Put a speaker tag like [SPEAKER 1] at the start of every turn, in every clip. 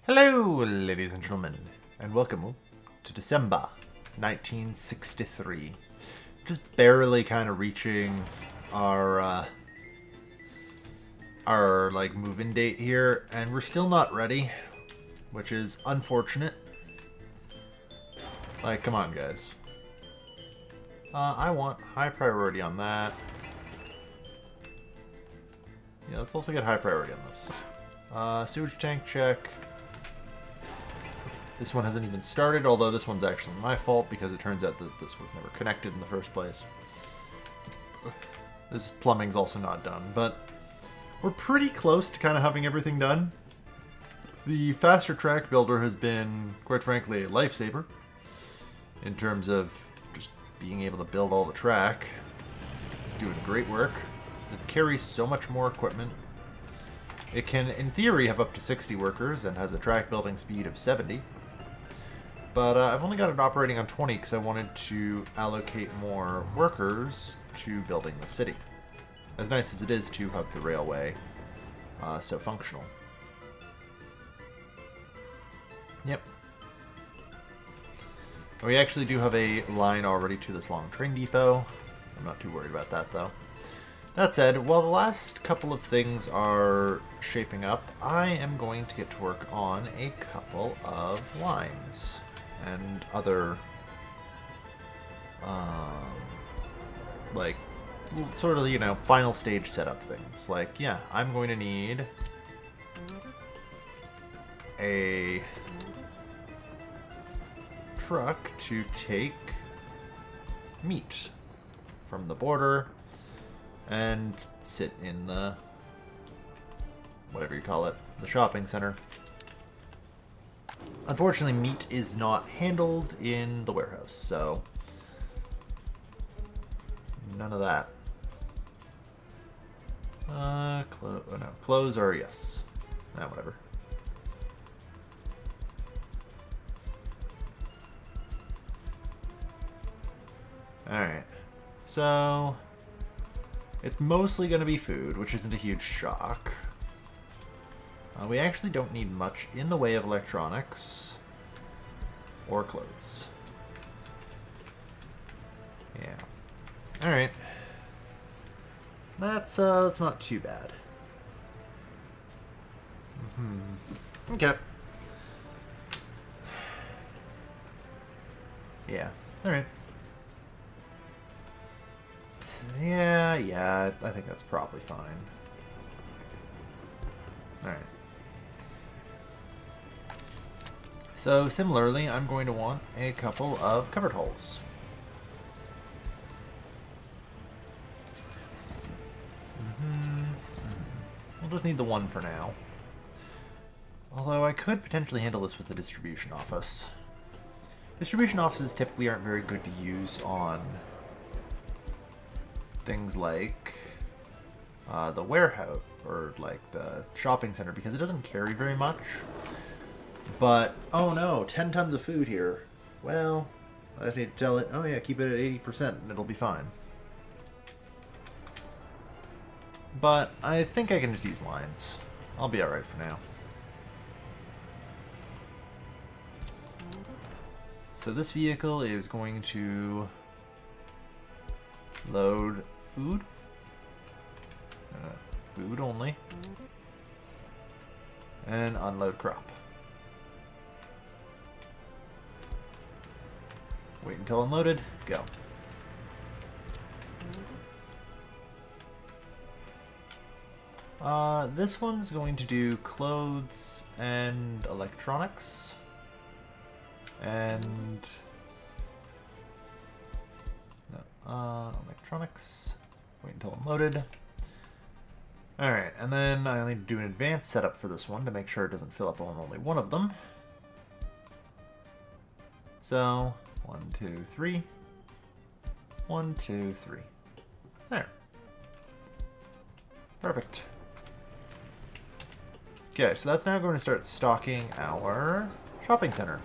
[SPEAKER 1] Hello, ladies and gentlemen, and welcome to December 1963. Just barely kind of reaching our like move-in date here, and we're still not ready, which is unfortunate. Like, come on, guys. I want high priority on that. Yeah, let's also get high priority on this. Sewage tank check. This one hasn't even started, although this one's actually my fault because it turns out that this was never connected in the first place. This plumbing's also not done, but we're pretty close to kind of having everything done. The faster track builder has been, quite frankly, a lifesaver in terms of just being able to build all the track. It's doing great work. It carries so much more equipment. It can, in theory, have up to 60 workers and has a track building speed of 70. But I've only got it operating on 20 because I wanted to allocate more workers to building the city. As nice as it is to have the railway so functional. Yep. We actually do have a line already to this long train depot. I'm not too worried about that, though. That said, while the last couple of things are shaping up, I am going to get to work on a couple of lines and other, like, sort of, you know, final stage setup things. Like, yeah, I'm going to need a truck to take meat from the border and sit in the, whatever you call it, the shopping center. Unfortunately, meat is not handled in the warehouse, so none of that. Oh no, clothes are yes. Nah, whatever. Alright, so it's mostly going to be food, which isn't a huge shock. We actually don't need much in the way of electronics or clothes. Yeah. Alright. That's not too bad. Okay. Yeah. Alright. Yeah, I think that's probably fine. Alright. So, similarly, I'm going to want a couple of cupboard holes. We'll just need the one for now. Although I could potentially handle this with the distribution office. Distribution offices typically aren't very good to use on things like the warehouse or like the shopping center because it doesn't carry very much. But, oh no, 10 tons of food here. Well, I just need to tell it, oh yeah, keep it at 80% and it'll be fine. But I think I can just use lines. I'll be alright for now. So this vehicle is going to load food. Food only. And unload crop. Wait until unloaded. Go. This one's going to do clothes and electronics. And no, electronics. Wait until unloaded. Alright, and then I need to do an advanced setup for this one to make sure it doesn't fill up on only one of them. So, 1, 2, 3. 1, 2, 3. There. Perfect. Okay, so that's now going to start stocking our shopping center.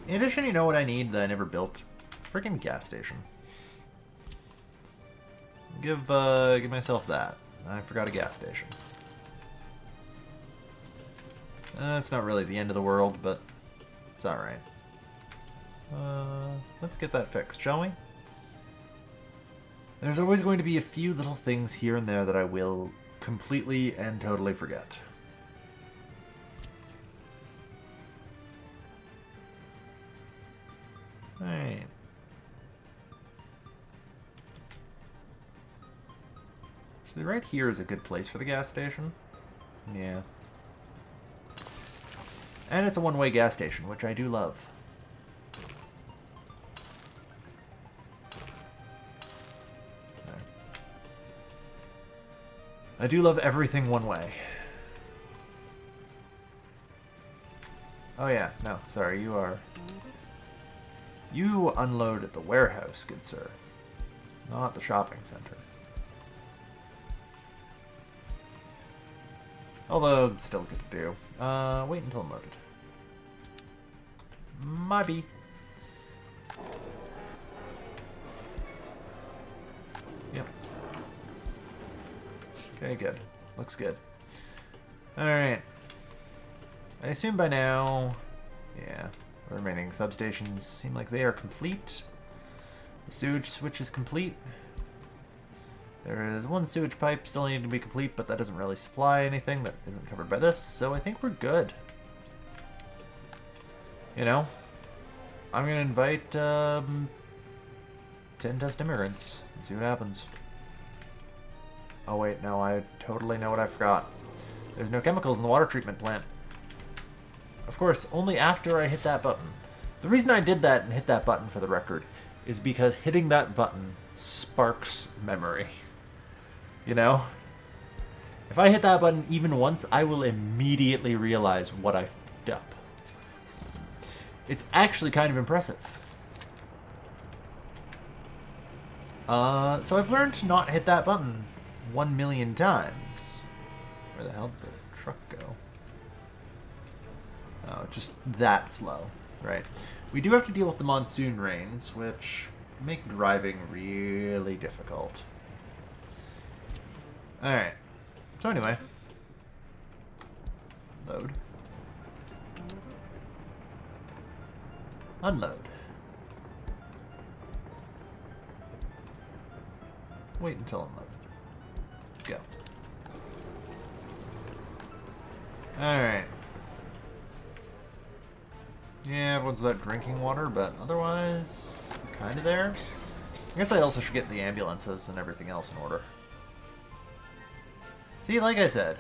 [SPEAKER 1] In addition, you know what I need that I never built? Freaking gas station. Give myself that. I forgot a gas station. It's not really the end of the world, but it's alright. Let's get that fixed, shall we? There's always going to be a few little things here and there that I will completely and totally forget. Alright. So right here is a good place for the gas station. Yeah. And it's a one-way gas station, which I do love. I do love everything one way. Oh yeah, no, sorry, you are... You unload at the warehouse, good sir. Not the shopping center. Although, still good to do. Wait until I'm loaded. Maybe. Yep. Okay, good. Looks good. Alright. I assume by now... Yeah. The remaining substations seem like they are complete. The sewage switch is complete. There is one sewage pipe still needing to be complete, but that doesn't really supply anything that isn't covered by this, so I think we're good. You know, I'm going to invite 10 test immigrants and see what happens. Oh wait, no, I totally know what I forgot. There's no chemicals in the water treatment plant. Of course, only after I hit that button. The reason I did that and hit that button, for the record, is because hitting that button sparks memory. You know? If I hit that button even once, I will immediately realize what I fucked up. It's actually kind of impressive. So I've learned to not hit that button 1,000,000 times. Where the hell did the truck go? Oh, it's just that slow, right? We do have to deal with the monsoon rains, which make driving really difficult. Alright. So anyway. Load. Unload. Wait until unload. Go. Alright. Yeah, everyone's without drinking water, but otherwise, kind of there. I guess I also should get the ambulances and everything else in order. See, like I said.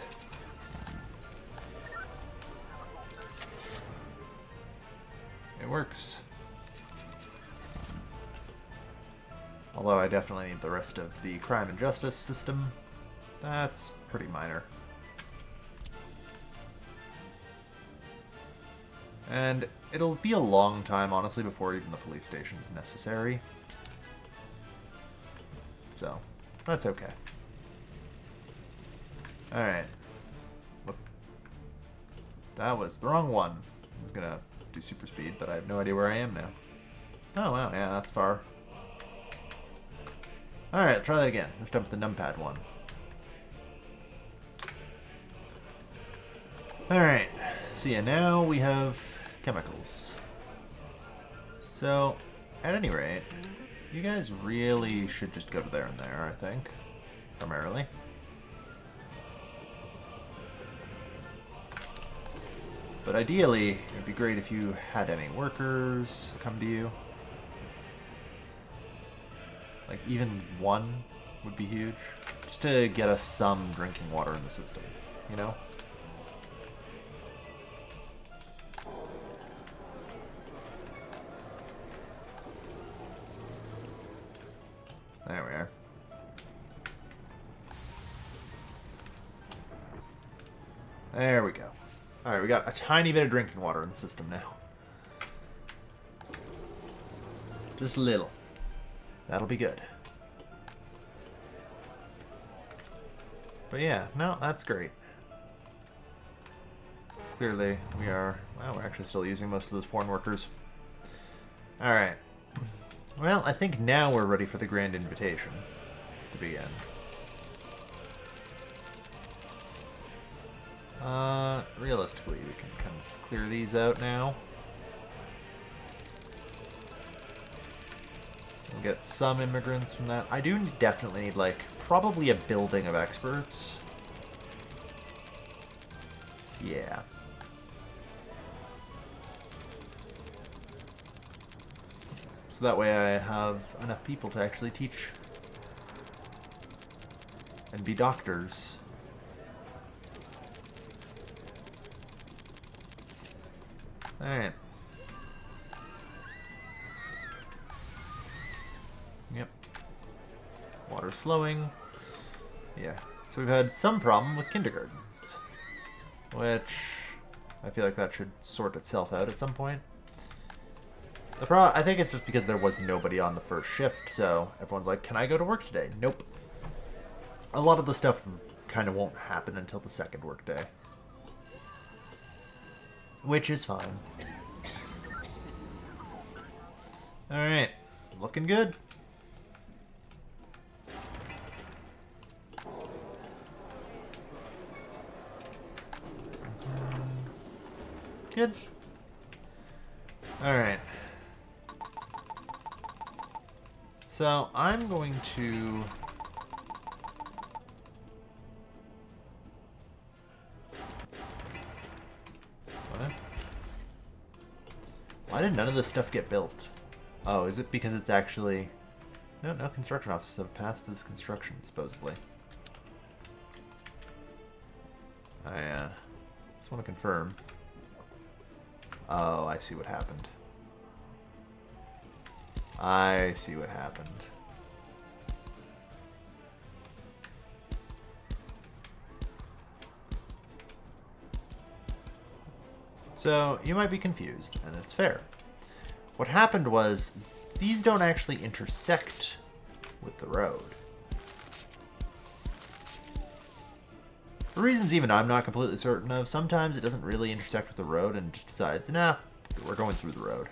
[SPEAKER 1] It works. Although I definitely need the rest of the crime and justice system. That's pretty minor. And it'll be a long time, honestly, before even the police station's necessary. So, that's okay. Alright. Look. That was the wrong one. I was gonna do super speed, but I have no idea where I am now. Oh, wow, yeah, that's far. Alright, try that again. This time with the numpad one. Alright. So yeah, now we have chemicals. So, at any rate, you guys really should just go to there and there, I think. Primarily. But ideally, it would be great if you had any workers come to you. Like, even one would be huge. Just to get us some drinking water in the system, you know? There we are. There we go. Alright, we got a tiny bit of drinking water in the system now. Just a little. That'll be good. But yeah, no, that's great. Clearly, we are... Well, we're actually still using most of those foreign workers. Alright. Well, I think now we're ready for the grand invitation to begin. Realistically, we can kind of just clear these out now. We'll get some immigrants from that. I do definitely need, like, probably a building of experts. Yeah. So that way I have enough people to actually teach and be doctors. Alright. Yep. Water's flowing. Yeah. So we've had some problem with kindergartens, which I feel like that should sort itself out at some point. I think it's just because there was nobody on the first shift, so everyone's like, can I go to work today? Nope. A lot of the stuff kind of won't happen until the second work day. Which is fine. Alright. Looking good. Good. Alright. So, I'm going to... What? Why did none of this stuff get built? Oh, is it because it's actually... No, no construction offices have a path to this construction, supposedly. I just want to confirm. Oh, I see what happened. I see what happened. So, you might be confused, and it's fair. What happened was, these don't actually intersect with the road. For reasons even I'm not completely certain of, sometimes it doesn't really intersect with the road and just decides, nah, we're going through the road.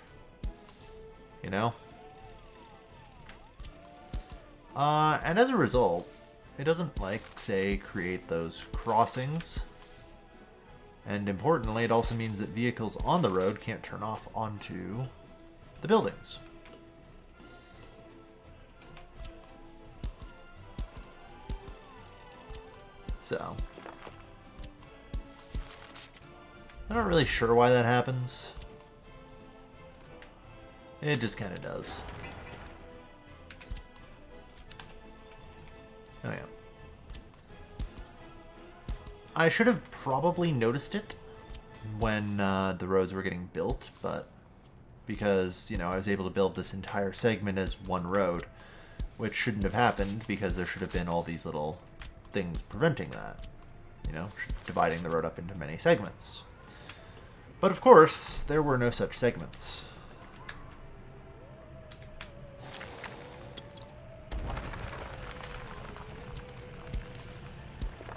[SPEAKER 1] You know? And as a result, it doesn't, like, say, create those crossings. And importantly, it also means that vehicles on the road can't turn off onto the buildings. So, I'm not really sure why that happens. It just kind of does. Oh yeah. I should have probably noticed it when the roads were getting built, but because, you know, I was able to build this entire segment as one road, which shouldn't have happened because there should have been all these little things preventing that, you know, dividing the road up into many segments. But of course, there were no such segments.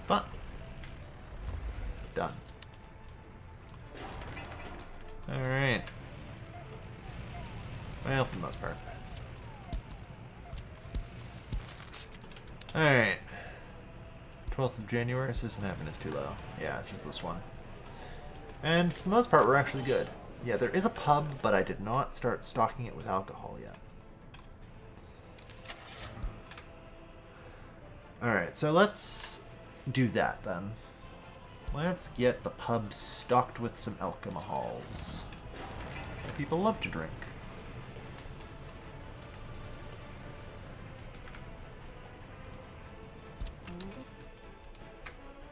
[SPEAKER 1] But done. Alright. Well, for the most part. Alright. 12th of January, citizen happiness too low. Yeah, it's just this one. And for the most part, we're actually good. Yeah, there is a pub, but I did not start stocking it with alcohol yet. Alright, so let's do that then. Let's get the pub stocked with some alcohols. People love to drink.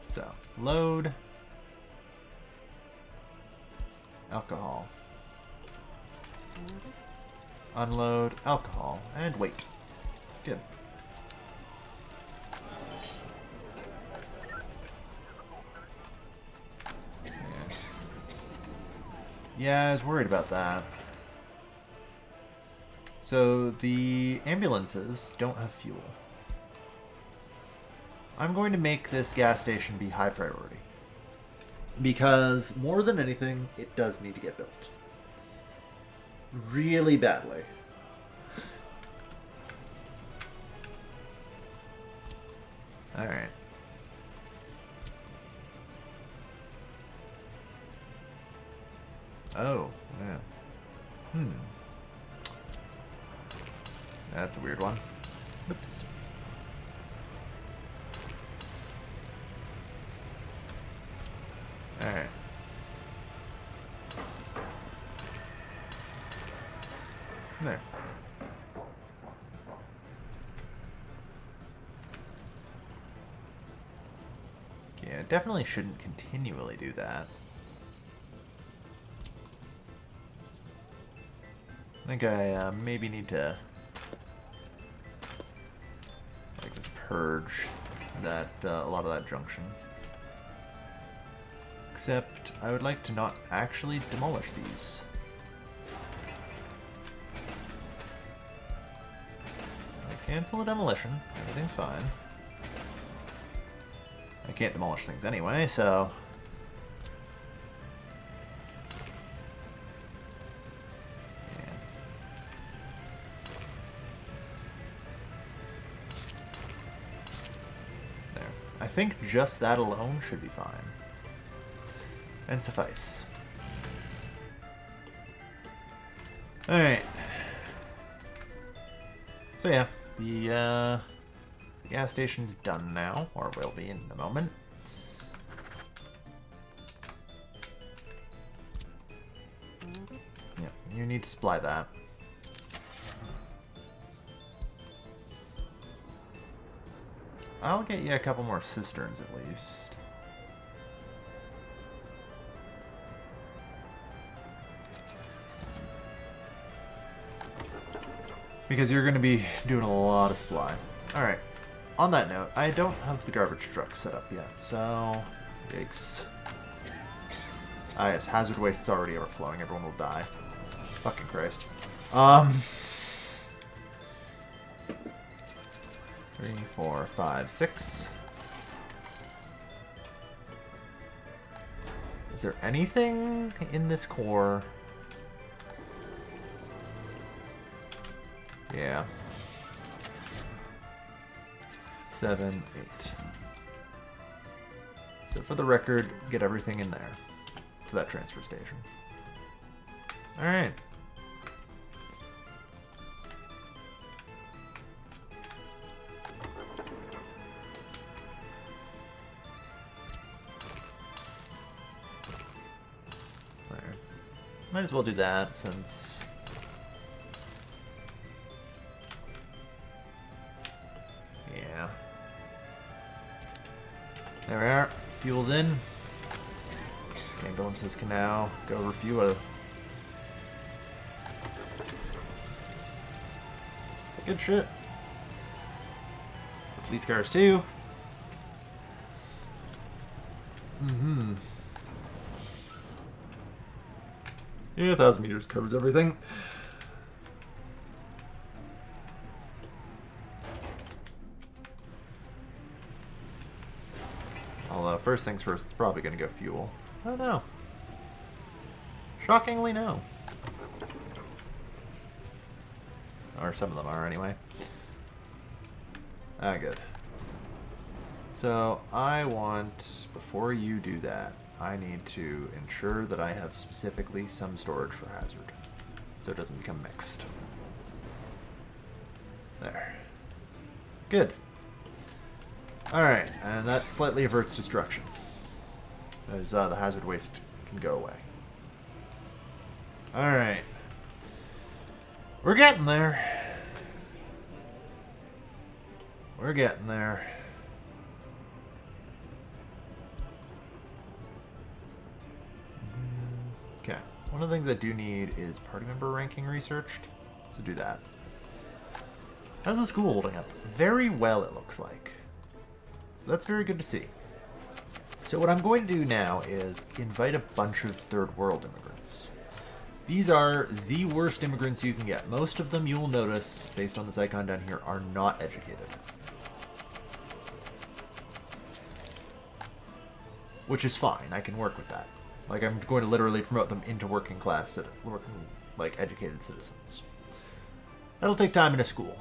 [SPEAKER 1] So, load. Alcohol. Unload alcohol. And wait. Good. Yeah, I was worried about that. So, the ambulances don't have fuel. I'm going to make this gas station be high priority. Because, more than anything, it does need to get built. Really badly. Alright. Oh, yeah. That's a weird one. Oops. Alright. There. Yeah, definitely shouldn't continually do that. I think I maybe need to like just purge that a lot of that junction. Except I would like to not actually demolish these. I cancel the demolition. Everything's fine. I can't demolish things anyway, so... yeah. There. I think just that alone should be fine. And suffice. Alright. So yeah, the gas station's done now, or will be in a moment. Yeah, you need to supply that. I'll get you a couple more cisterns at least. Because you're going to be doing a lot of supply. Alright. On that note, I don't have the garbage truck set up yet, so... yikes. Ah yes, hazard waste is already overflowing. Everyone will die. Fucking Christ. 3, 4, 5, 6. Is there anything in this core? Yeah. 7, 8. So for the record, get everything in there to that transfer station. Alright. There. Might as well do that since... yeah. There we are. Fuel's in. Ambulances can now go refuel. Good shit. Police cars too. Yeah, 1,000 meters covers everything. Although, first things first, it's probably going to go fuel. I don't know. Shockingly, no. Or some of them are, anyway. Ah, good. So, I want, before you do that, I need to ensure that I have specifically some storage for hazard, so it doesn't become mixed. There. Good. Alright, and that slightly averts destruction, as the hazard waste can go away. Alright. We're getting there. We're getting there. Okay. One of the things I do need is party member ranking researched, so do that. How's the school holding up? Very well, it looks like. So that's very good to see. So what I'm going to do now is invite a bunch of third world immigrants. These are the worst immigrants you can get. Most of them, you will notice, based on this icon down here, are not educated. Which is fine. I can work with that. Like, I'm going to literally promote them into working class, like, educated citizens. That'll take time in a school.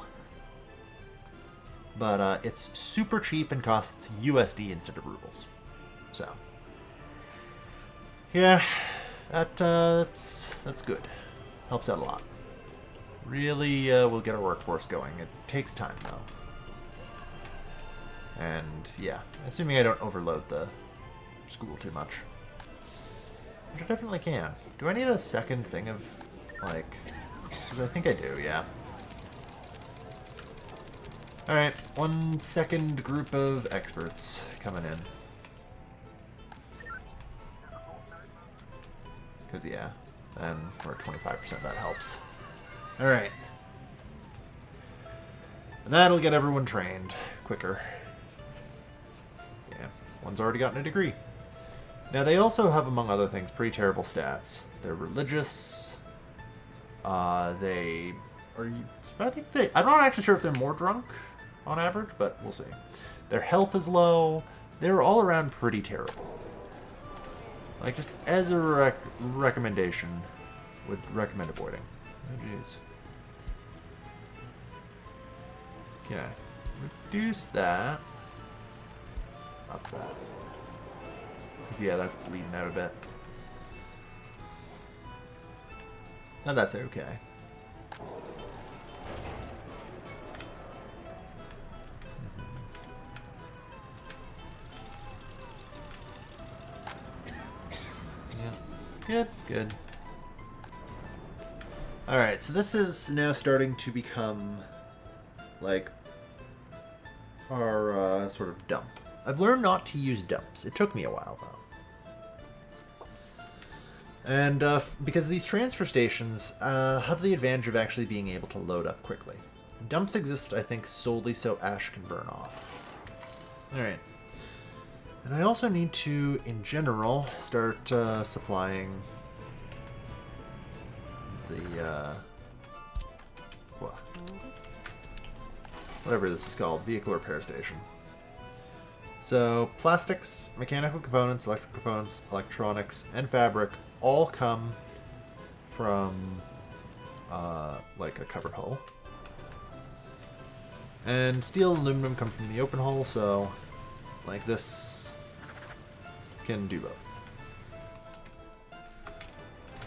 [SPEAKER 1] But it's super cheap and costs USD instead of rubles. So, yeah, That's good. Helps out a lot. Really will get our workforce going. It takes time, though. And, yeah, assuming I don't overload the school too much. Which I definitely can. Do I need a second thing of, like... So I think I do, yeah. Alright, 1 second group of experts coming in. Because, yeah, then we're at 25%, that helps. Alright. And that'll get everyone trained quicker. Yeah, one's already gotten a degree. Now, they also have, among other things, pretty terrible stats. They're religious. They are... I think they... I'm not actually sure if they're more drunk on average, but we'll see. Their health is low. They're all around pretty terrible. Like, just as a recommendation, would recommend avoiding. Oh, jeez. Okay. Reduce that. Up that. Because, yeah, that's bleeding out a bit. Now that's okay. Good, good. Alright, so this is now starting to become, like, our sort of dump. I've learned not to use dumps. It took me a while, though. And because these transfer stations have the advantage of actually being able to load up quickly. Dumps exist, I think, solely so ash can burn off. Alright. And I also need to, in general, start supplying the, whatever this is called, vehicle repair station. So, plastics, mechanical components, electrical components, electronics, and fabric all come from, like, a covered hull. And steel and aluminum come from the open hull, so, like, this can do both.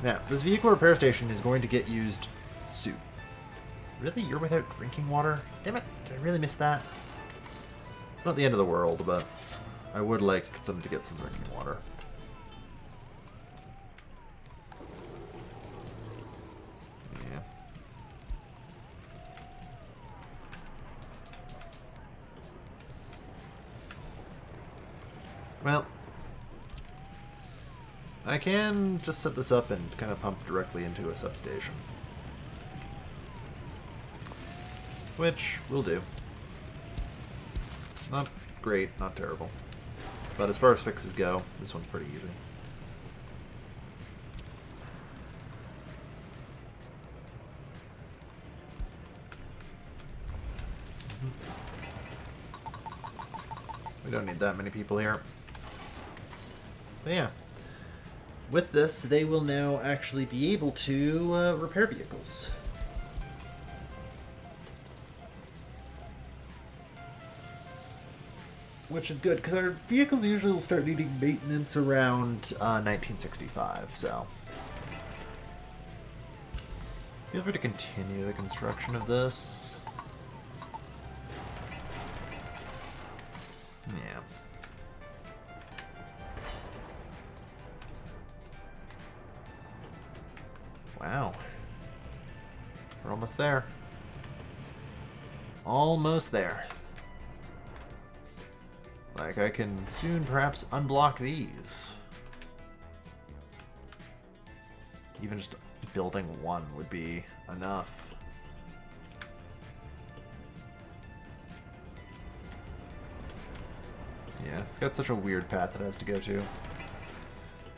[SPEAKER 1] Now, this vehicle repair station is going to get used soon. Really? You're without drinking water? Damn it, did I really miss that? Not the end of the world, but I would like them to get some drinking water. Yeah. Well, I can just set this up and kind of pump directly into a substation. Which will do. Not great, not terrible. But as far as fixes go, this one's pretty easy. We don't need that many people here. But yeah. With this, they will now actually be able to repair vehicles. Which is good, because our vehicles usually will start needing maintenance around 1965, so... Feel free to continue the construction of this. Yeah. Wow. We're almost there. Almost there. Like, I can soon perhaps unblock these. Even just building one would be enough. Yeah, it's got such a weird path it has to go to.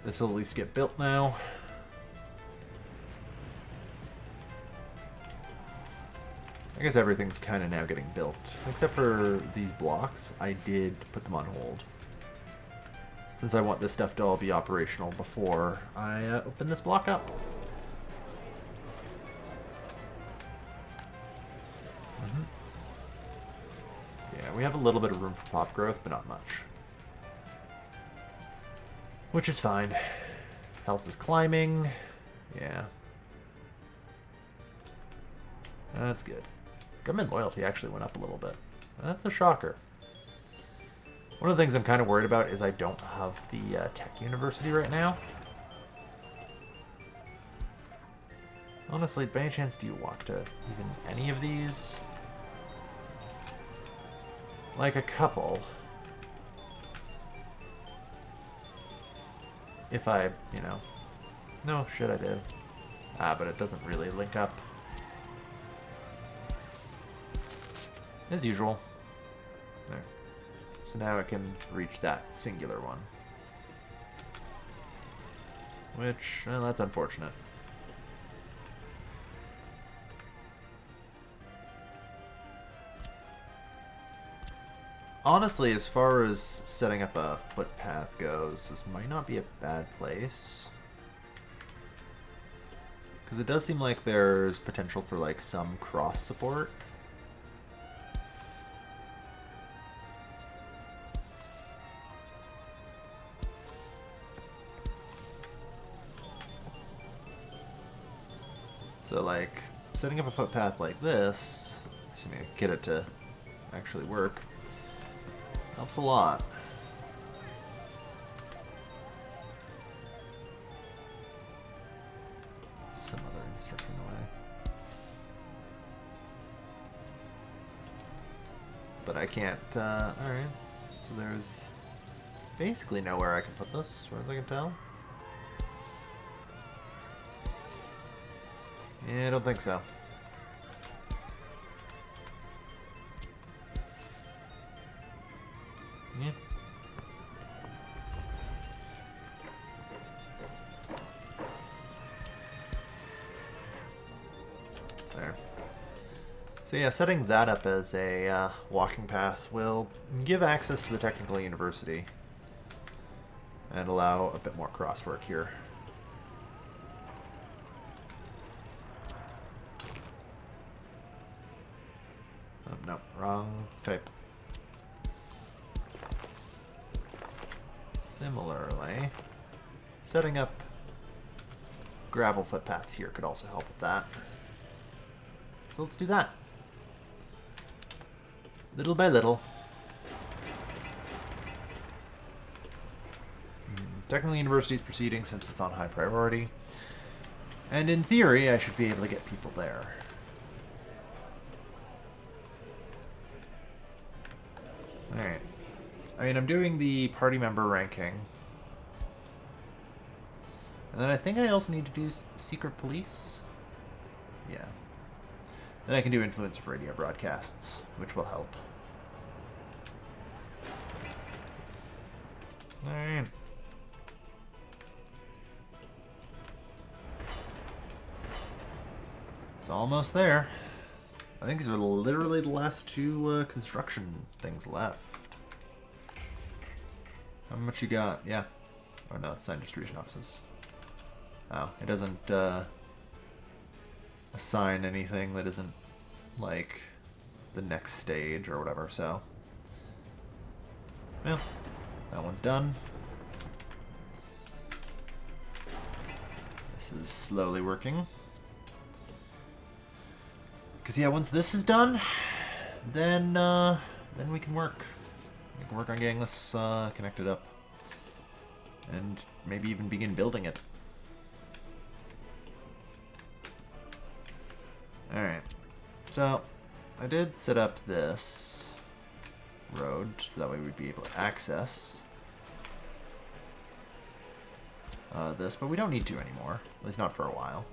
[SPEAKER 1] This will at least get built now. I guess everything's kind of now getting built. Except for these blocks, I did put them on hold. Since I want this stuff to all be operational before I open this block up. Yeah, we have a little bit of room for pop growth, but not much. Which is fine. Health is climbing. Yeah. That's good. Government loyalty actually went up a little bit. That's a shocker. One of the things I'm kind of worried about is I don't have the tech university right now. Honestly, by any chance do you walk to even any of these? Like a couple. If I, you know... No, shit I do. Ah, but it doesn't really link up. As usual. There. So now I can reach that singular one. Which, well, that's unfortunate. Honestly, as far as setting up a footpath goes, this might not be a bad place. Because it does seem like there's potential for, like, some cross support. So, like, setting up a footpath like this, assuming I can get it to actually work, helps a lot. Some other obstruction in the way. But I can't, alright. So there's basically nowhere I can put this, as far as I can tell. Yeah, I don't think so. Yeah. There. So yeah, setting that up as a walking path will give access to the technical university and allow a bit more crosswork here. No, wrong type. Similarly, setting up gravel footpaths here could also help with that. So let's do that. Little by little. Technical university is proceeding since it's on high priority. And in theory, I should be able to get people there. Alright. I mean, I'm doing the party member ranking. And then I think I also need to do secret police. Yeah. Then I can do influence of radio broadcasts, which will help. Alright. It's almost there. I think these are literally the last two construction things left. How much you got? Yeah. Oh no, it's sign distribution offices. Oh, it doesn't assign anything that isn't like the next stage or whatever, so. Well, that one's done. This is slowly working. Because yeah, once this is done, then we can work. We can work on getting this connected up, and maybe even begin building it. All right. So I did set up this road so that way we'd be able to access this, but we don't need to anymore. At least not for a while.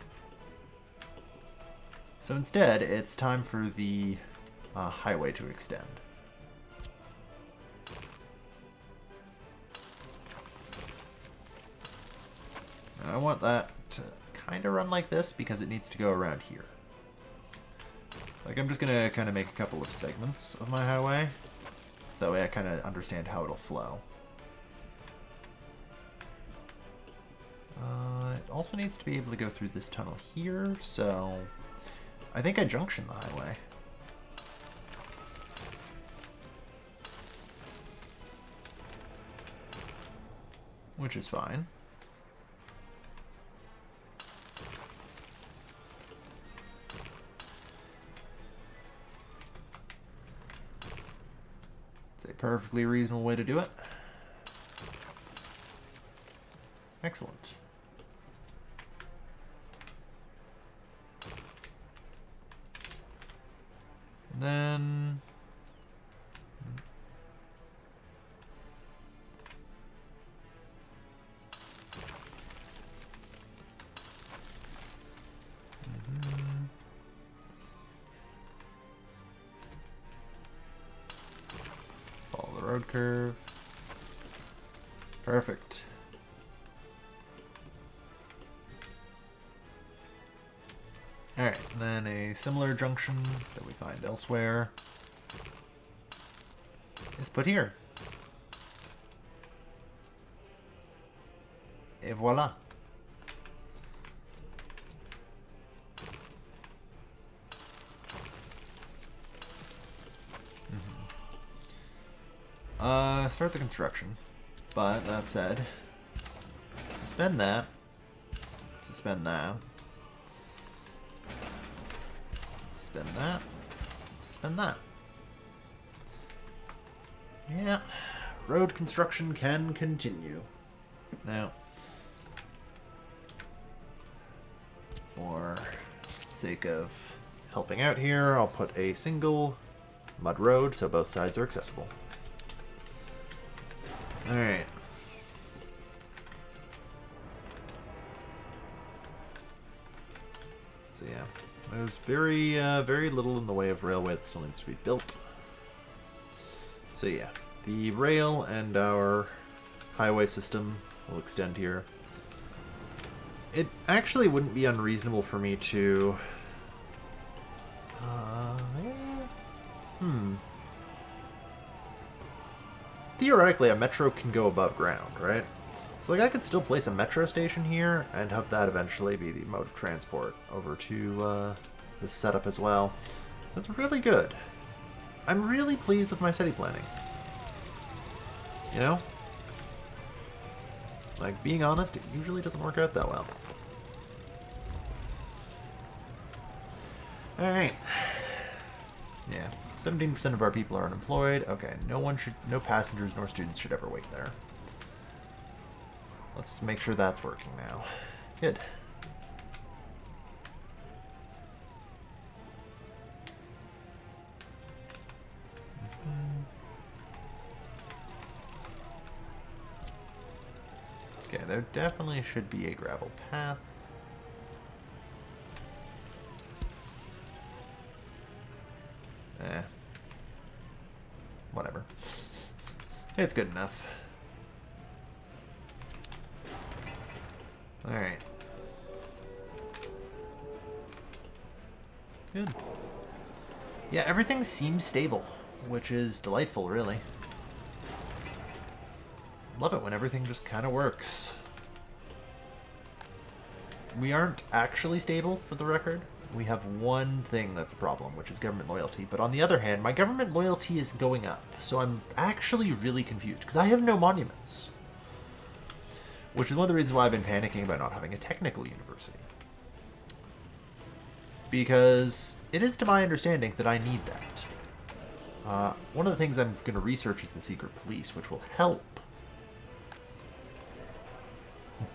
[SPEAKER 1] So instead, it's time for the highway to extend. And I want that to kind of run like this because it needs to go around here. Like, I'm just going to kind of make a couple of segments of my highway. So that way I kind of understand how it'll flow. It also needs to be able to go through this tunnel here, so I think I junction the highway. Which is fine. perfectly reasonable way to do it. Excellent. And then... follow the road curve. Perfect. Alright, and then a similar junction that we find elsewhere is put here. Et voila. Start the construction. But that said, suspend that. Suspend that. Suspend that. Suspend that. Yeah. Road construction can continue. Now, for sake of helping out here, I'll put a single mud road so both sides are accessible. Alright. So yeah, there's very little in the way of railway that still needs to be built. So yeah, the rail and our highway system will extend here. It actually wouldn't be unreasonable for me to... Theoretically, a metro can go above ground, right? So like I could still place a metro station here and have that eventually be the mode of transport over to this setup as well. That's really good. I'm really pleased with my city planning. You know? Like, being honest, it usually doesn't work out that well. Alright. Yeah. 17% of our people are unemployed. Okay, no passengers nor students should ever wait there. Let's make sure that's working now. Good. Okay, there definitely should be a gravel path. Whatever. It's good enough. Alright. Good. Yeah, everything seems stable, which is delightful, really. Love it when everything just kind of works. We aren't actually stable, for the record. We have one thing that's a problem, which is government loyalty. But on the other hand, my government loyalty is going up. So I'm actually really confused, because I have no monuments. Which is one of the reasons why I've been panicking about not having a technical university. Because it is to my understanding that I need that. One of the things I'm going to research is the secret police, which will help.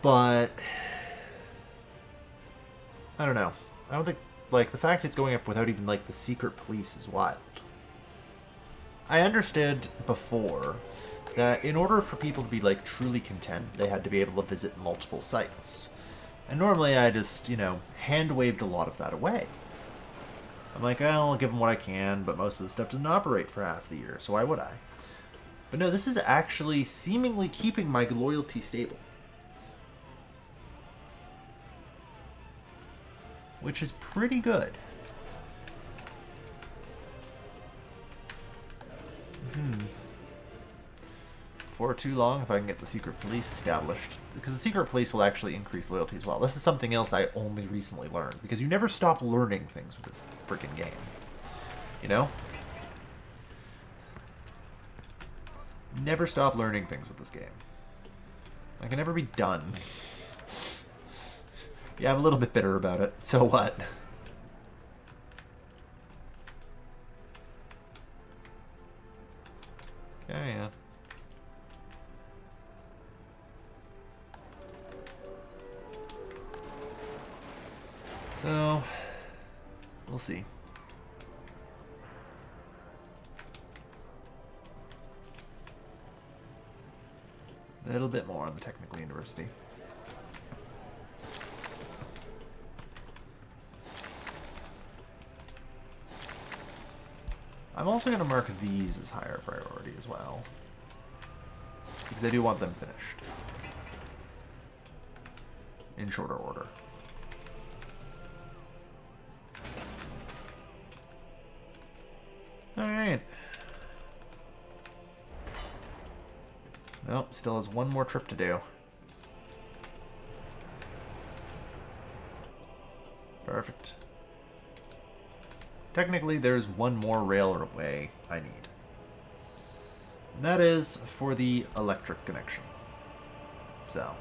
[SPEAKER 1] But I don't know. I don't think, like, the fact it's going up without even, like, the secret police is wild. I understood before that in order for people to be, like, truly content, they had to be able to visit multiple sites. And normally I just, you know, hand-waved a lot of that away. I'm like, well, I'll give them what I can, but most of the stuff doesn't operate for half the year, so why would I? But no, this is actually seemingly keeping my loyalty stable. Which is pretty good. For too long, if I can get the secret police established. Because the secret police will actually increase loyalty as well. This is something else I only recently learned. Because you never stop learning things with this freaking game. You know? Never stop learning things with this game. I can never be done. Yeah, I'm a little bit bitter about it. So what? Okay. So, we'll see. A little bit more on the technical university. I'm also going to mark these as higher priority as well, because I do want them finished in shorter order. Alright. Nope, still has one more trip to do. Perfect. Technically, there's one more railway I need. And that is for the electric connection. So.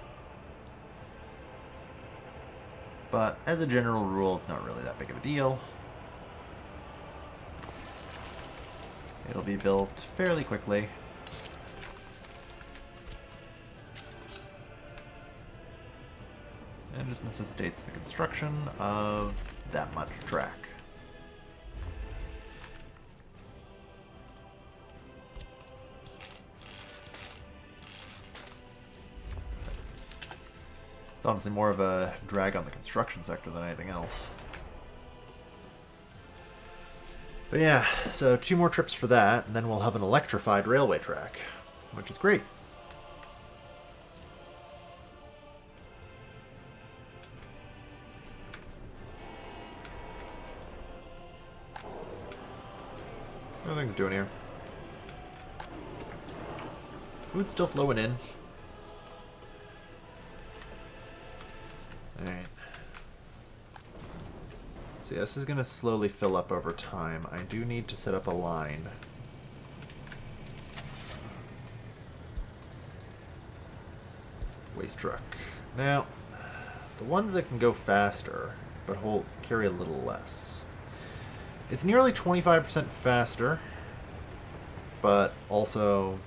[SPEAKER 1] But as a general rule, it's not really that big of a deal. It'll be built fairly quickly. And just necessitates the construction of that much track. It's honestly more of a drag on the construction sector than anything else. But yeah, so 2 more trips for that, and then we'll have an electrified railway track, which is great. What are things doing here? Food's still flowing in. Alright. So yeah, this is going to slowly fill up over time. I do need to set up a line. Waste truck. Now, the ones that can go faster, but carry a little less. It's nearly 25% faster, but also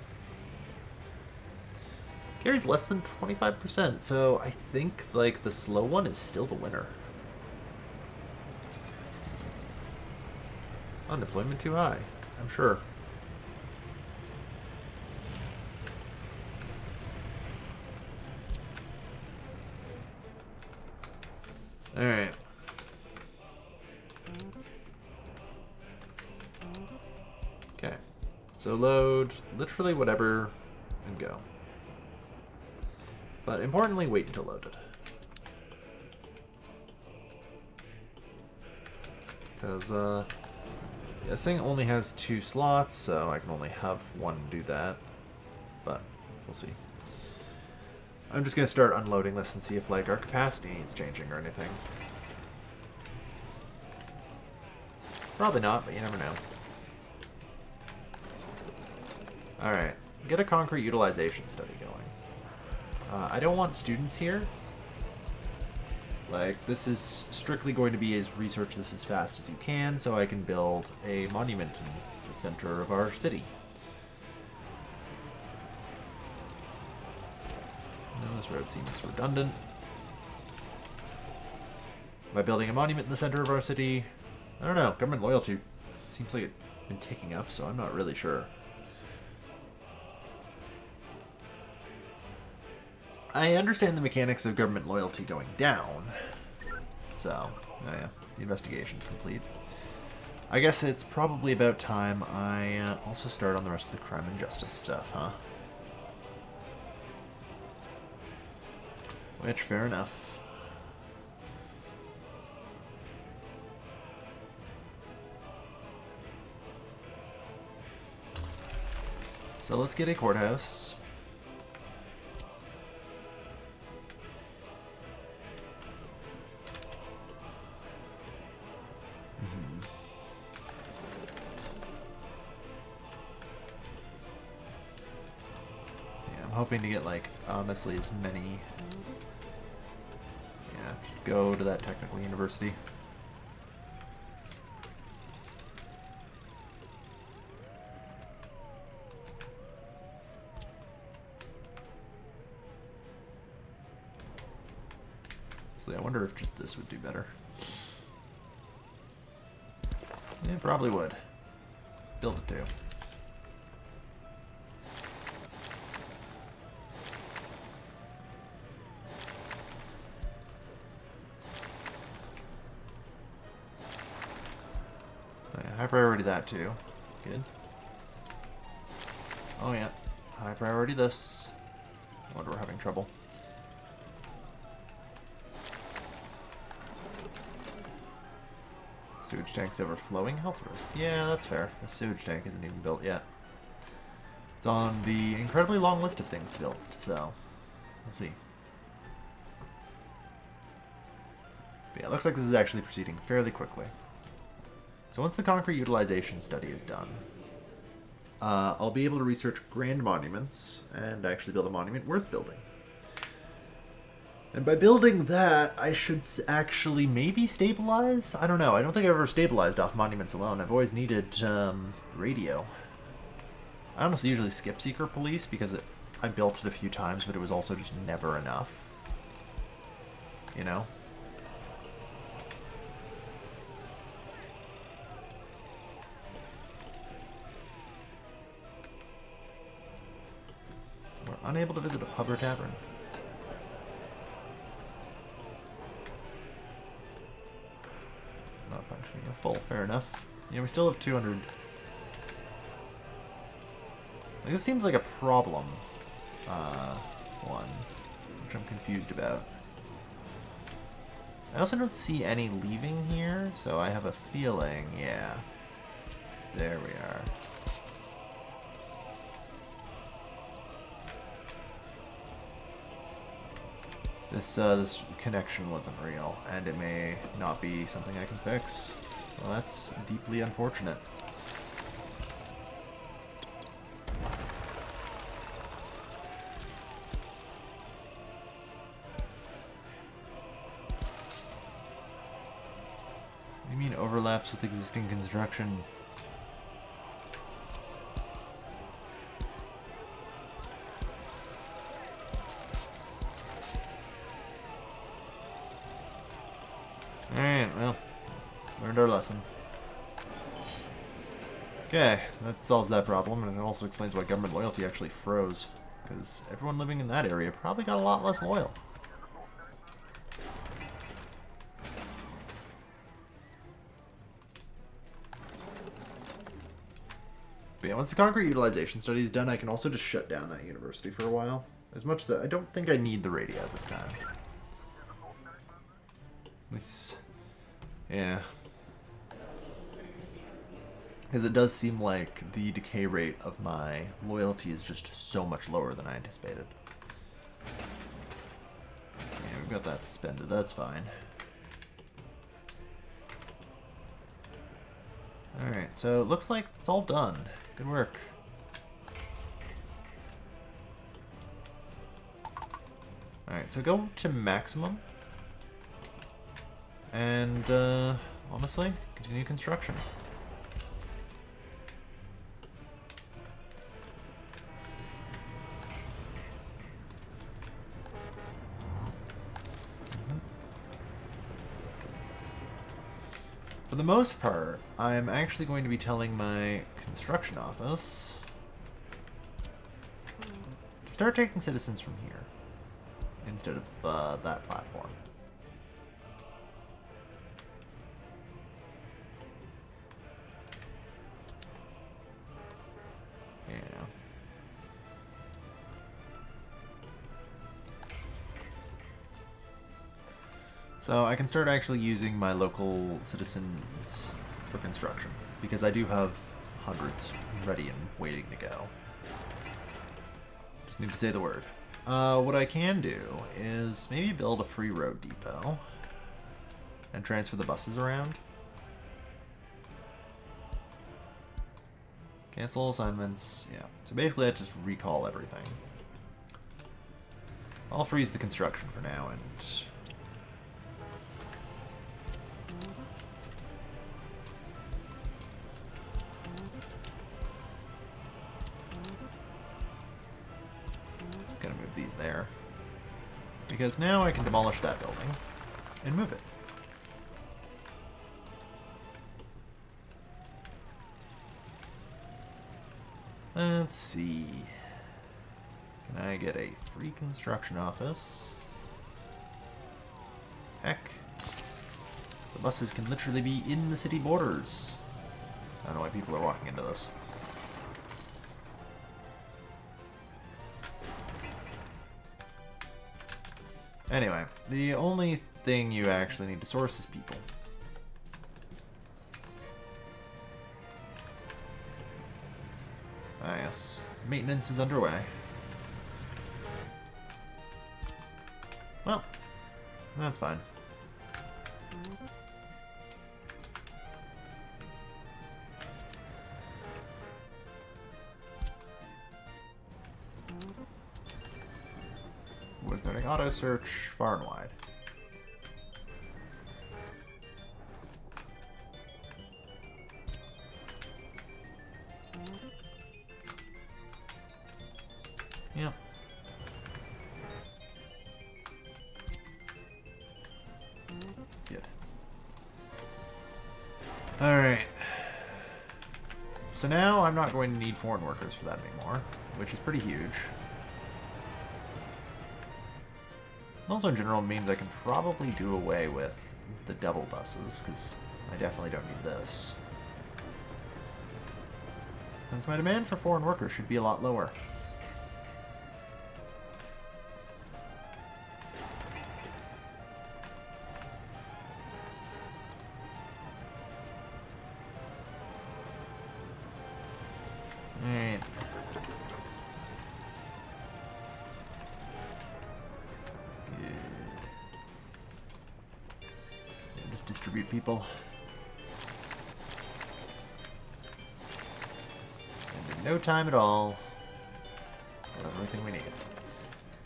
[SPEAKER 1] carries less than 25%, so I think like the slow one is still the winner. Unemployment too high, I'm sure. Alright. Okay. So load literally whatever and go. But importantly, wait until loaded. Because, yeah, this thing only has 2 slots, so I can only have one do that. But, we'll see. I'm just going to start unloading this and see if, like, our capacity needs changing or anything. Probably not, but you never know. Alright, get a concrete utilization study going. I don't want students here. Like, this is strictly going to be as research this as fast as you can, so I can build a monument in the center of our city. No, this road seems redundant. By building a monument in the center of our city, I don't know, government loyalty seems like it's been ticking up, so I'm not really sure. I understand the mechanics of government loyalty going down, so, oh yeah, the investigation's complete. I guess it's probably about time I also start on the rest of the crime and justice stuff, huh? Which, fair enough. So let's get a courthouse. Hoping to get, like, honestly as many. Yeah, just go to that technical university. So I wonder if just this would do better. It probably would. Build it too. High priority that too. Good. Oh yeah. High priority this. No wonder we're having trouble. Sewage tank's overflowing. Health risk. Yeah, that's fair. The sewage tank isn't even built yet. It's on the incredibly long list of things to build, so we'll see. But yeah, it looks like this is actually proceeding fairly quickly. So once the concrete utilization study is done, I'll be able to research grand monuments and actually build a monument worth building. And by building that, I should actually maybe stabilize? I don't know. I don't think I've ever stabilized off monuments alone. I've always needed radio. I honestly usually skip Secret Police because I built it a few times, but it was also just never enough. You know? We're unable to visit a pub or tavern. Not functioning at full. Fair enough. Yeah, we still have 200. Like, this seems like a problem. One. Which I'm confused about. I also don't see any leaving here, so I have a feeling, yeah. There we are. This connection wasn't real, and it may not be something I can fix. Well, that's deeply unfortunate. What do you mean overlaps with existing construction? Alright, well, learned our lesson. Okay, that solves that problem, and it also explains why government loyalty actually froze. Because everyone living in that area probably got a lot less loyal. But yeah, once the concrete utilization study is done, I can also just shut down that university for a while. As much as I don't think I need the radio this time. Yeah. Because it does seem like the decay rate of my loyalty is just so much lower than I anticipated. Yeah, we've got that suspended. That's fine. Alright, so it looks like it's all done. Good work. Alright, so go to maximum. And, honestly, continue construction. For the most part, I'm actually going to be telling my construction office to start taking citizens from here instead of that platform. So I can start actually using my local citizens for construction, because I do have hundreds ready and waiting to go. Just need to say the word. What I can do is maybe build a free road depot and transfer the buses around. Cancel assignments, yeah. So basically I just recall everything. I'll freeze the construction for now and... gonna move these there. Because now I can demolish that building and move it. Let's see. Can I get a free construction office? Heck. The buses can literally be in the city borders. I don't know why people are walking into this. Anyway, the only thing you actually need to source is people. Ah, yes. Maintenance is underway. Well, that's fine. With running auto search far and wide. Yep. Good. Alright. So now I'm not going to need foreign workers for that anymore, which is pretty huge. Also, in general, means I can probably do away with the double buses, because I definitely don't need this. Since my demand for foreign workers should be a lot lower. Alright. Just distribute people. And in no time at all, we'll have everything we need.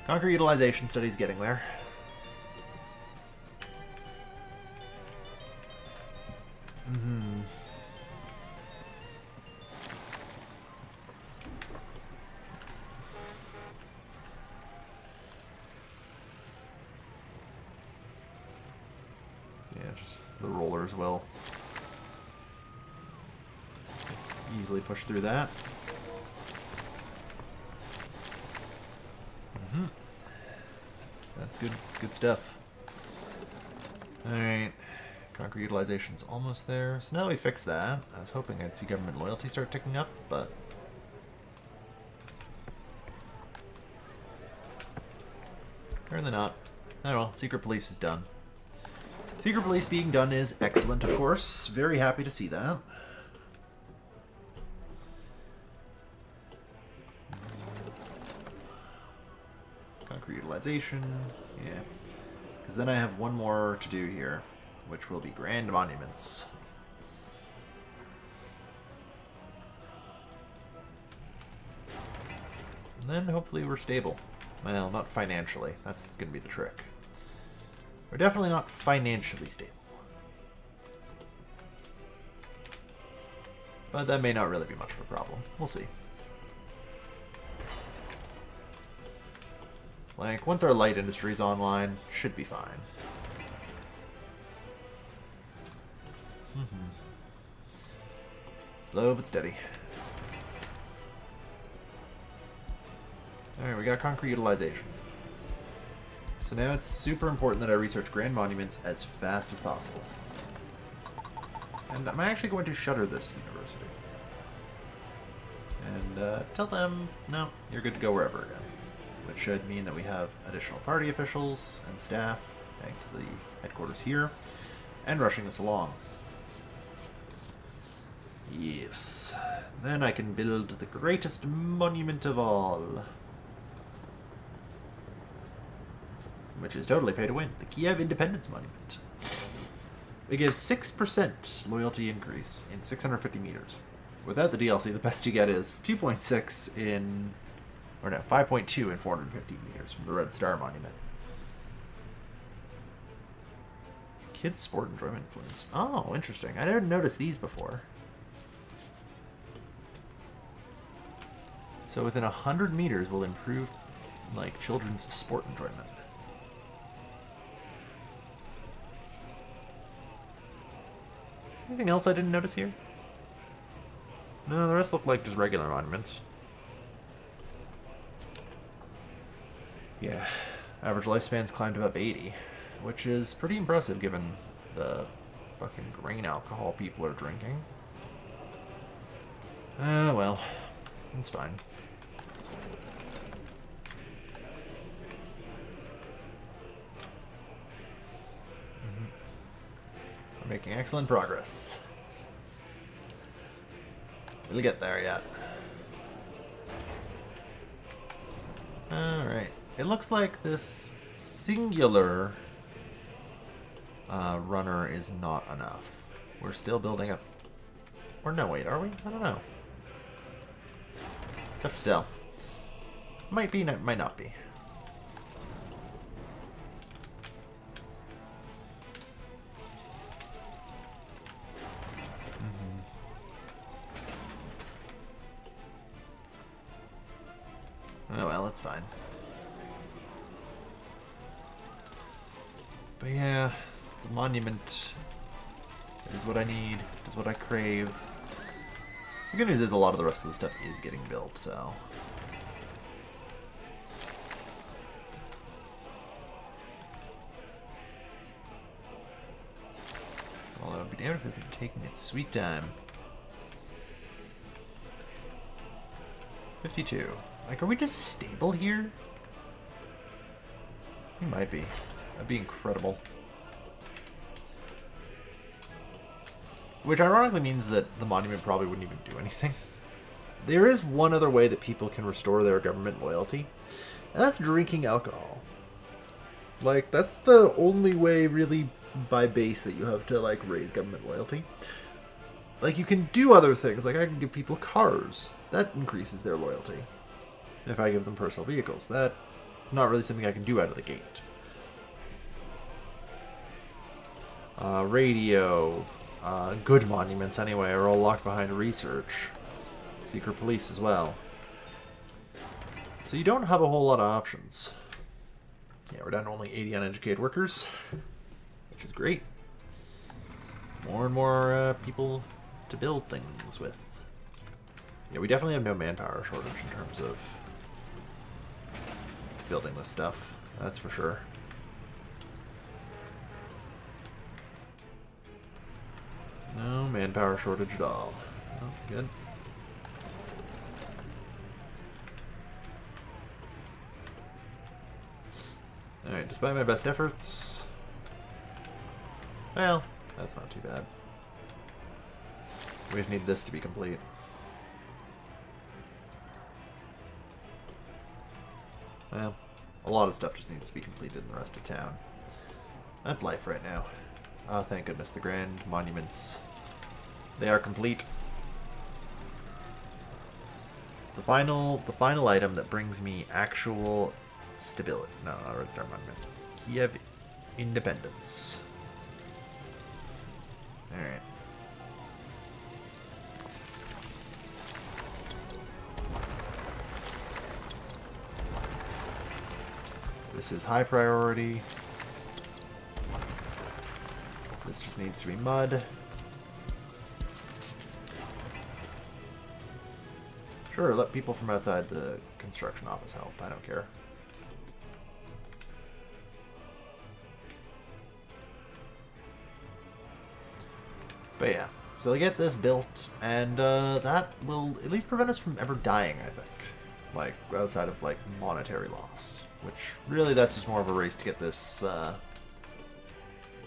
[SPEAKER 1] Concrete utilization study's getting there. Yeah, just the rollers will easily push through that. That's good stuff. Alright, concrete utilization's almost there. So now that we fix that, I was hoping I'd see government loyalty start ticking up, but apparently not. Oh well, secret police is done. Secret police being done is excellent, of course. Very happy to see that. Concrete utilization, yeah. Because then I have one more to do here, which will be grand monuments. And then hopefully we're stable. Well, not financially. That's going to be the trick. We're definitely not financially stable. But that may not really be much of a problem. We'll see. Like, once our light industry's online, should be fine. Slow but steady. Alright, we got concrete utilization. So now it's super important that I research grand monuments as fast as possible. And I'm actually going to shutter this university. And tell them, no, you're good to go wherever again. Which should mean that we have additional party officials and staff heading to the headquarters here and rushing this along. Yes. Then I can build the greatest monument of all. Which is totally pay to win. The Kiev Independence Monument. It gives 6% loyalty increase in 650 meters. Without the DLC, the best you get is 2.6 in... or no, 5.2 in 450 meters from the Red Star Monument. Kids Sport Enjoyment Influence. Oh, interesting. I never noticed these before. So within 100 meters will improve, like, children's sport enjoyment. Anything else I didn't notice here? No, the rest look like just regular monuments. Yeah, average lifespan's climbed above 80, which is pretty impressive given the fucking grain alcohol people are drinking. Well, it's fine. We're making excellent progress. We'll get there yet. Alright. It looks like this singular runner is not enough. We're still building up. Or no, wait, are we? I don't know. Tough to tell. Might be, might not be. Oh well, it's fine. But yeah, the monument is what I need, is what I crave. The good news is a lot of the rest of the stuff is getting built, so... Well, it would be damned if it isn't taking its sweet time. 52. Like, are we just stable here? We might be. That'd be incredible. Which ironically means that the monument probably wouldn't even do anything. There is one other way that people can restore their government loyalty, and that's drinking alcohol. Like, that's the only way, really, by base that you have to, like, raise government loyalty. Like, you can do other things. Like, I can give people cars. That increases their loyalty. If I give them personal vehicles, that's not really something I can do out of the gate. Radio, good monuments anyway, are all locked behind research. Secret police as well. So you don't have a whole lot of options. Yeah, we're down to only 80 uneducated workers, which is great. More and more people to build things with. Yeah, we definitely have no manpower shortage in terms of building this stuff, that's for sure. No manpower shortage at all. Oh, good. Alright, despite my best efforts... Well, that's not too bad. We just need this to be complete. Well, a lot of stuff just needs to be completed in the rest of town. That's life right now. Oh, thank goodness, the grand monuments. They are complete. The final item that brings me actual stability. No, not Red Star Monument. Kiev independence. Alright. This is high priority. This just needs to be mud. Sure, let people from outside the construction office help. I don't care. But yeah, so they get this built, and that will at least prevent us from ever dying, I think. Like, outside of, like, monetary loss. Which, really, that's just more of a race to get this,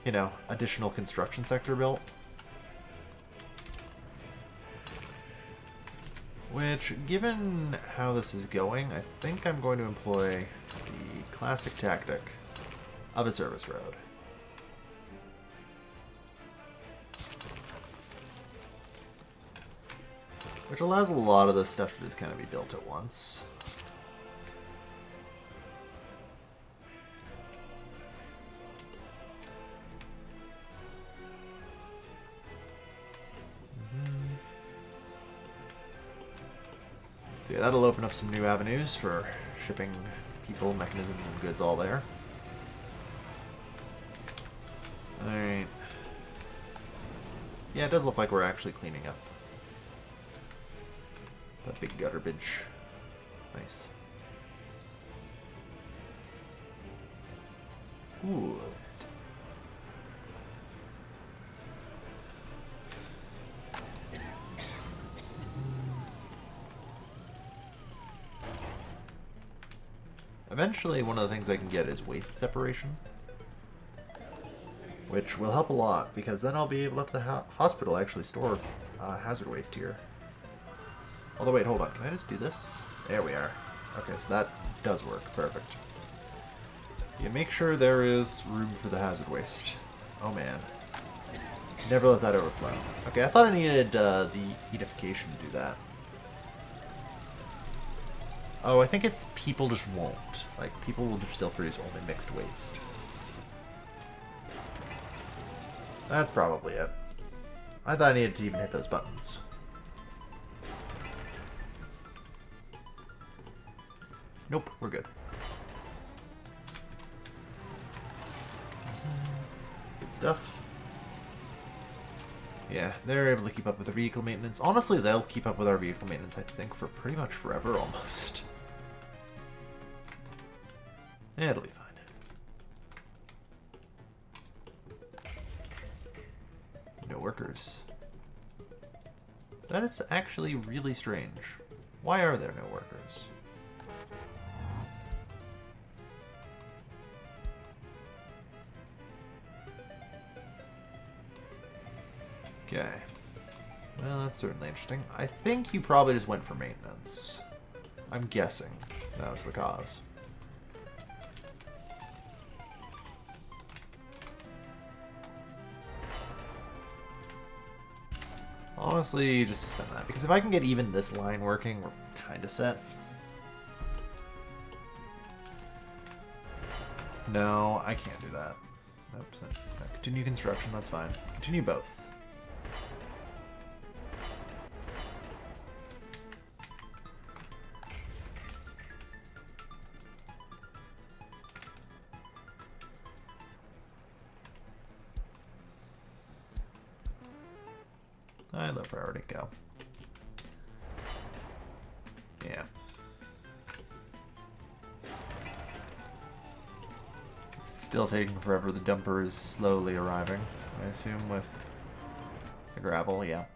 [SPEAKER 1] you know, additional construction sector built. Which, given how this is going, I think I'm going to employ the classic tactic of a service road. Which allows a lot of this stuff to just kind of be built at once. So yeah, that'll open up some new avenues for shipping people, mechanisms, and goods all there. Alright. Yeah, it does look like we're actually cleaning up that big garbage. Nice. Good. Eventually, one of the things I can get is waste separation, which will help a lot, because then I'll be able to let the hospital actually store hazard waste here. Although, wait, hold on. Can I just do this? There we are. Okay, so that does work. Perfect. You make sure there is room for the hazard waste. Oh, man. Never let that overflow. Okay, I thought I needed the edification to do that. Oh, I think it's people just won't. Like, people will just still produce only mixed waste. That's probably it. I thought I needed to even hit those buttons. Nope, we're good. Good stuff. Yeah, they're able to keep up with their vehicle maintenance. Honestly, they'll keep up with our vehicle maintenance, I think, for pretty much forever, almost. Yeah, it'll be fine. No workers. That is actually really strange. Why are there no workers? Okay. Well, that's certainly interesting. I think you probably just went for maintenance. I'm guessing that was the cause. Honestly, just suspend that, because if I can get even this line working, we're kind of set. No, I can't do that. Oops. Continue construction, that's fine. Continue both. Low priority, go. Yeah. It's still taking forever. The dumper is slowly arriving, I assume, with the gravel, yeah.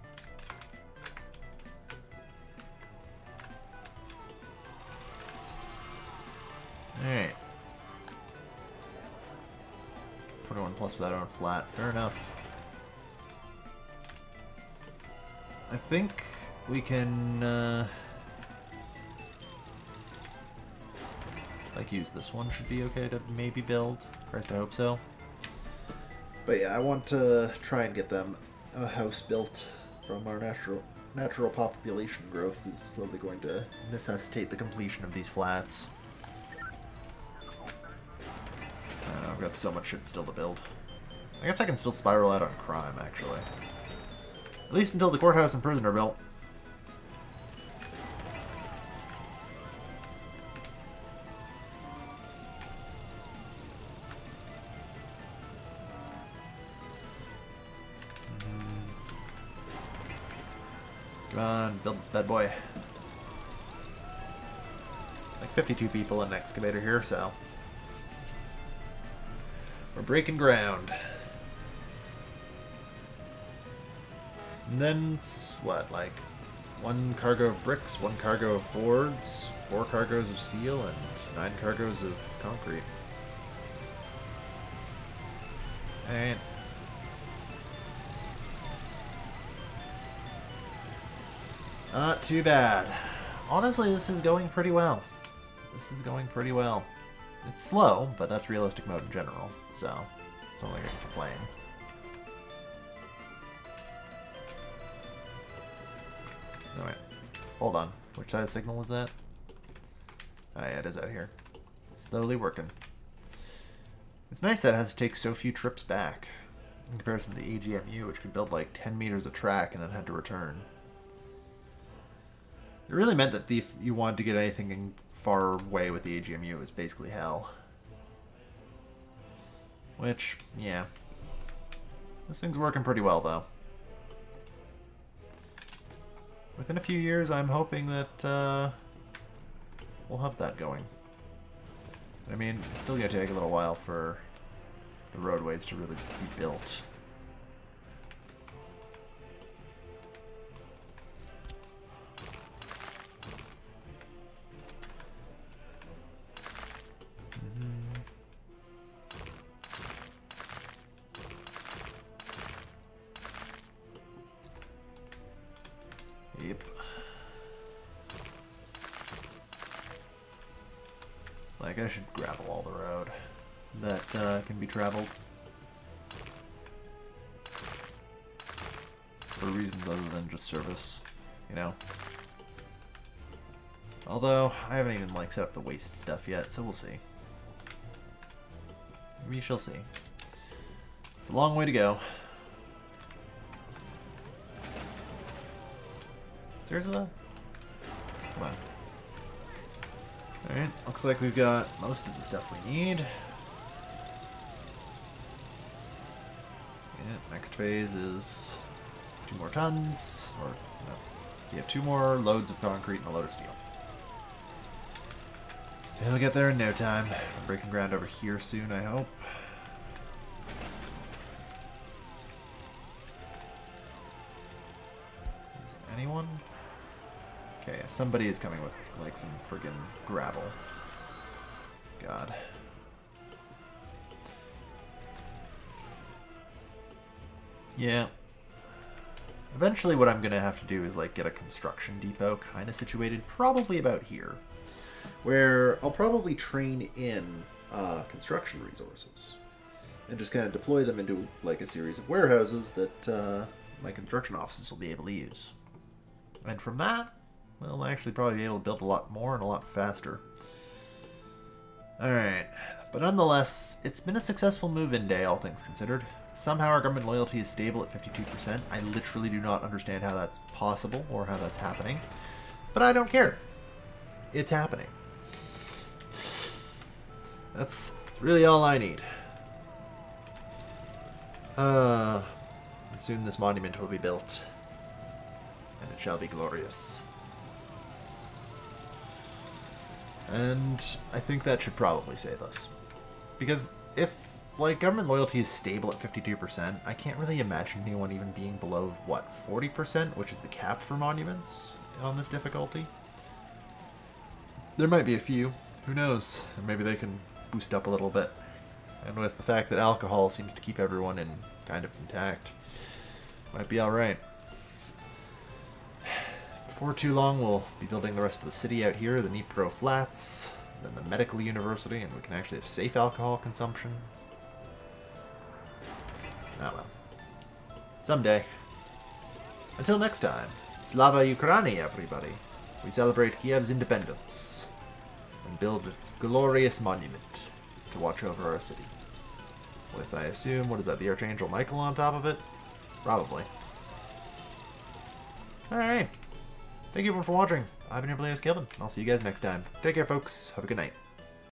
[SPEAKER 1] Alright. 21 plus without on flat, fair enough. I think we can, like, use this one should be okay to maybe build. Christ, I hope so. But yeah, I want to try and get them a house built from our natural population growth is slowly going to necessitate the completion of these flats. I know, I've got so much shit still to build. I guess I can still spiral out on crime, actually. At least until the courthouse and prison are built. Come on, build this bad boy. Like 52 people in an excavator here, so we're breaking ground. And then, what, like 1 cargo of bricks, 1 cargo of boards, 4 cargoes of steel, and 9 cargoes of concrete. And not too bad. Honestly, this is going pretty well. This is going pretty well. It's slow, but that's realistic mode in general, so it's only going to complain. Oh, wait. Hold on. Which side of the signal was that? Oh, yeah, it is out here. Slowly working. It's nice that it has to take so few trips back in comparison to the AGMU, which could build like 10 meters of track and then had to return. It really meant that if you wanted to get anything in far away with the AGMU, it was basically hell. Which, yeah. This thing's working pretty well, though. Within a few years, I'm hoping that we'll have that going. I mean, it's still going to take a little while for the roadways to really be built. Yep. Like, I should gravel all the road that can be traveled. For reasons other than just service, you know? Although, I haven't even, like, set up the waste stuff yet, so we'll see. We shall see. It's a long way to go. Seriously though? Come on. Alright, looks like we've got most of the stuff we need. Yeah, next phase is 2 more tons, or no. Yeah, 2 more loads of concrete and a load of steel. And we'll get there in no time. I'm breaking ground over here soon, I hope. Is anyone? Okay, somebody is coming with, like, some friggin' gravel. God. Yeah. Eventually what I'm gonna have to do is, like, get a construction depot kind of situated, probably about here, where I'll probably train in construction resources and just kind of deploy them into, like, a series of warehouses that my construction offices will be able to use. And from that, we'll actually probably be able to build a lot more and a lot faster. Alright, but nonetheless, it's been a successful move-in day, all things considered. Somehow our government loyalty is stable at 52%. I literally do not understand how that's possible or how that's happening. But I don't care. It's happening. That's really all I need. And soon this monument will be built. And it shall be glorious. And I think that should probably save us. Because if, like, government loyalty is stable at 52%, I can't really imagine anyone even being below, what, 40%, which is the cap for monuments on this difficulty. There might be a few. Who knows? And maybe they can boost up a little bit. And with the fact that alcohol seems to keep everyone in kind of intact, might be alright. Before too long, we'll be building the rest of the city out here, the Dnipro Flats, then the medical university, and we can actually have safe alcohol consumption. Oh well. Someday. Until next time, Slava Ukraini, everybody. We celebrate Kiev's independence and build its glorious monument to watch over our city. With, I assume, what is that, the Archangel Michael on top of it? Probably. Alright. Thank you everyone for watching. I've been your Kelvin. I'll see you guys next time. Take care, folks. Have a good night.